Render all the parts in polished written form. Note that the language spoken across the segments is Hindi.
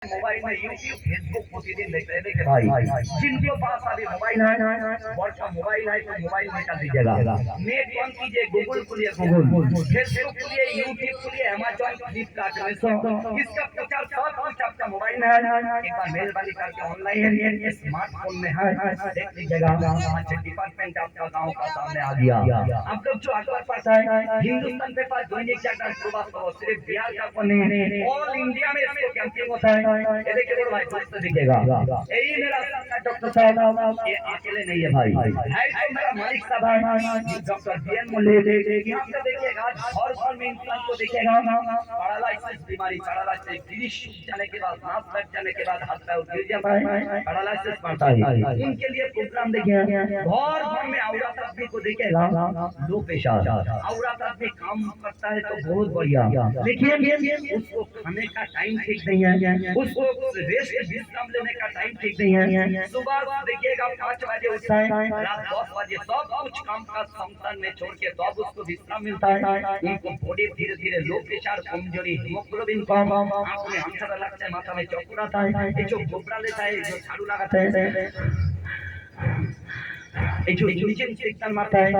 मोबाइल में यूट्यूब फेसबुक प्रतिदिन देख रहे देखे भाई जिनके पास अभी मोबाइल है और का मोबाइल है तो मोबाइल निकाल दीजिएगा, नेट ऑन कीजिए, गूगल खोलिए, गूगल फेसबुक खोलिए, यूट्यूब खोलिए, अमेज़न, फ्लिपकार्ट, मीशो, इसका प्रचार सब कुछ आपका मोबाइल में है। एक बार मेहरबानी करके ऑनलाइन स्मार्टफोन में है देख लीजिएगा। अच्छा डिपार्टमेंट आपका गांव का सामने आ गया। आप लोग जो अखबार पढ़ता है हिंदुस्तान पेपर दैनिक जागरण सुबह सुबह सिर्फ बिहार का नहीं ऑल इंडिया में इसको कैंपिंग होता है। ये देखिए बड़ो भाई दोस्त दिखेगा, यही मेरा डॉक्टर साहब, ये अकेले नहीं है भाई, है तो मेरा मालिक साहब है डॉक्टर बीएन मुल्ले। यहाँ पे देखिएगा हर घर में इंसान को देखिएगा पैरालाइसिस बीमारी, पैरालाइसिस गिरीश जाने के बाद, नाक लग जाने के बाद हाथ पैर गिर जाता है, पैरालाइसिस पड़ता है। उनके लिए प्रोग्राम देखिए, घर घर में औरत आदमी को देखिएगा लो प्रेशर, औरत आदमी काम करता है तो बहुत बढ़िया, लेकिन उसको खाने का टाइम ठीक नहीं है, उसको रेस्ट विश्राम लेने का टाइम ठीक नहीं है। सुबह देखिएगा 5 बजे उठता है, रात 10 बजे सब कुछ काम का संतन में छोड़ के तब उसको विश्राम मिलता है। उनको बॉडी धीरे धीरे लो प्रेशर, कमजोरी, हीमोग्लोबिन कम, आंख में अंधेरा लगता है, माथा में चक्कर आता है, ये जो घबरा लेता है, जो झाड़ू लगाता है, जो इंजन सिग्नल मारता है,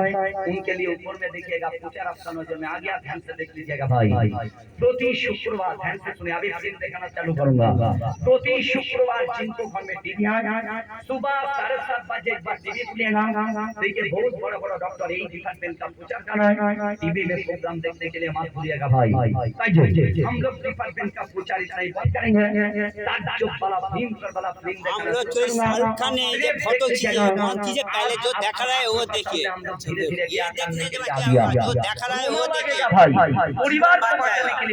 उनके लिए ऊपर में देखिएगा प्रचार आपका नजर में आ गया। ध्यान से देख लीजिएगा भाई, प्रति शुक्रवार, ध्यान से सुनिए, अभी फिल्म दिखाना चालू करूंगा। प्रति शुक्रवार जिनको घर में टीवी सुबह 7:30 बजे एक बार टीवी खुलेगा, देखिए बहुत बड़ा बड़ा डॉक्टर यही डिपार्टमेंट का प्रचार कर रहे हैं, टीवी में प्रोग्राम देखने के लिए मत भूलिएगा भाई। हम लोग डिपार्टमेंट का प्रचार इतना ही बंद करेंगे, ताज्जुब वाला फिल्म वाला फिल्म हम लोग तो शाहरुख खान ने ये फोटो खींचे पहले जो देख रहा है वो देखिए, धीरे धीरे जो देख रहा है वो देखिए परिवार को बांटने के लिए